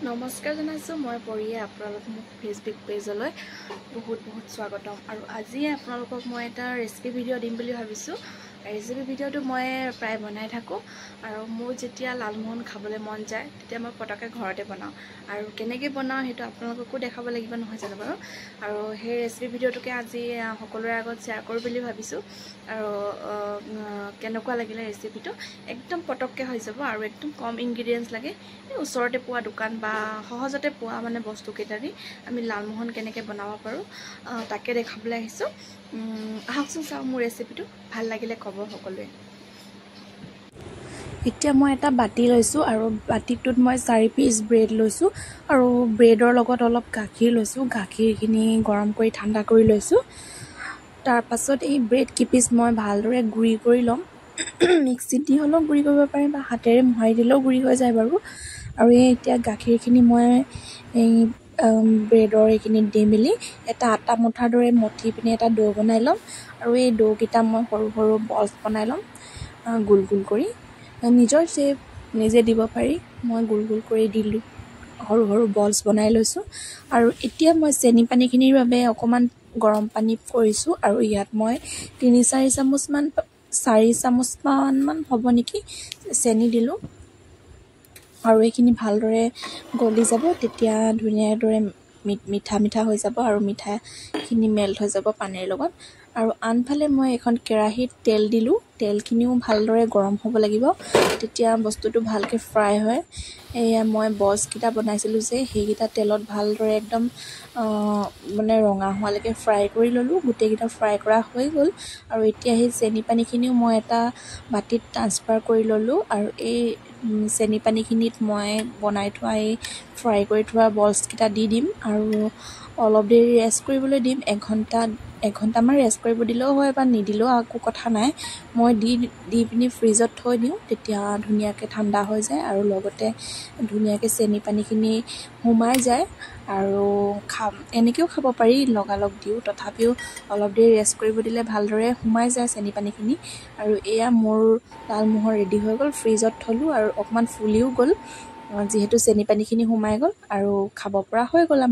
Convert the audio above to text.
নমস্কাৰ জনাইছোঁ মই পৰিয়ে আপোনালোক মোক ফেচবুক পেজলৈ বহুত স্বাগতম আৰু আজি আপোনালোকক মই এটা ৰেচিপি ভিডিঅ' দিম বুলি ভাবিছোঁ। ৰেচিপি ভিডিঅ'টো মই প্ৰায় বনাই থাকোঁ আৰু মোৰ যেতিয়া লালমোহন খাবলৈ মন যায় তেতিয়া মই পটককৈ ঘৰতে বনাওঁ আৰু কেনেকৈ বনাওঁ সেইটো আপোনালোককো দেখাব লাগিব নহয় জানো বাৰু। আৰু সেই ৰেচিপি ভিডিঅ'টোকে আজি সকলোৰে আগত শ্বেয়াৰ কৰোঁ বুলি ভাবিছোঁ। আৰু কেনেকুৱা লাগিলে ৰেচিপিটো একদম পটককৈ হৈ যাব আৰু একদম কম ইনগ্ৰিডিয়েণ্টছ লাগে। ওচৰতে পোৱা দোকান বা সহজতে পোৱা মানে বস্তুকেইটা দি আমি লালমোহন কেনেকৈ বনাব পাৰোঁ তাকে দেখাবলৈ আহিছোঁ। আহকচোন চাওঁ মোৰ ৰেচিপিটো, ভাল লাগিলে ক'ব সকলোৱে। এতিয়া মই এটা বাতি লৈছোঁ আৰু বাতিটোত মই 4 পিচ ব্ৰেড লৈছোঁ আৰু ব্ৰেডৰ লগত অলপ গাখীৰ লৈছোঁ। গাখীৰখিনি গৰম কৰি ঠাণ্ডা কৰি লৈছোঁ। তাৰপাছত এই ব্ৰেড কিপিচ মই ভালদৰে গুড়ি কৰি ল'ম। মিক্সিত দি হ'লেও গুড়ি কৰিব পাৰিম বা হাতেৰে মোহাৰি দিলেও গুড়ি হৈ যায় বাৰু। আৰু এতিয়া গাখীৰখিনি মই এই ব্ৰেডৰ এইখিনিত দি মেলি এটা আটা মুঠাৰ দৰে মঠি পিনে এটা ডো বনাই ল'ম আৰু এই ডোকেইটা মই সৰু সৰু বলছ বনাই ল'ম গোল গোল কৰি। নিজৰ শ্বেপ নিজে দিব পাৰি, মই গোল গোল কৰি দিলোঁ, সৰু সৰু বলছ বনাই লৈছোঁ। আৰু এতিয়া মই চেনি পানীখিনিৰ বাবে অকণমান গৰম পানী কৰিছোঁ আৰু ইয়াত মই 4 চামুচমান হ'ব নেকি চেনি দিলোঁ আৰু এইখিনি ভালদৰে গলি যাব, তেতিয়া ধুনীয়াদৰে মিঠা মিঠা হৈ যাব আৰু মিঠাখিনি মেল্ট হৈ যাব পানীৰ লগত। আৰু আনফালে মই এখন কেৰাহীত তেল দিলোঁ, তেলখিনিও ভালদৰে গৰম হ'ব লাগিব, তেতিয়া বস্তুটো ভালকৈ ফ্ৰাই হয়। এয়া মই বলছকেইটা বনাইছিলোঁ যে সেইকেইটা তেলত ভালদৰে একদম মানে ৰঙা হোৱালৈকে ফ্ৰাই কৰি ল'লোঁ। গোটেইকেইটা ফ্ৰাই কৰা হৈ গ'ল আৰু এতিয়া সেই চেনি পানীখিনিও মই এটা বাতিত ট্ৰান্সফাৰ কৰি ল'লোঁ আৰু এই চেনি পানীখিনিত মই বনাই থোৱা এই ফ্ৰাই কৰি থোৱা বলছকেইটা দি দিম আৰু অলপ দেৰি ৰেষ্ট কৰিবলৈ দিম। এঘণ্টামান ৰেষ্ট কৰিব দিলেও হয় বা নিদিলেও একো কথা নাই। মই দি পিনি ফ্ৰিজত থৈ দিওঁ, তেতিয়া ধুনীয়াকৈ ঠাণ্ডা হৈ যায় আৰু লগতে ধুনীয়াকৈ চেনি পানীখিনি সোমাই যায়। আৰু এনেকৈও খাব পাৰি, লগালগ দিওঁ, তথাপিও অলপ দেৰি ৰেষ্ট কৰিব দিলে ভালদৰে সোমাই যায় চেনি পানীখিনি। আৰু এয়া মোৰ লালমোহন ৰেডি হৈ গ'ল। ফ্ৰিজত থলোঁ আৰু অকণমান ফুলিও গ'ল যিহেতু চেনি পানীখিনি সোমাই গ'ল আৰু খাব পৰা হৈ গ'ল আমাৰ।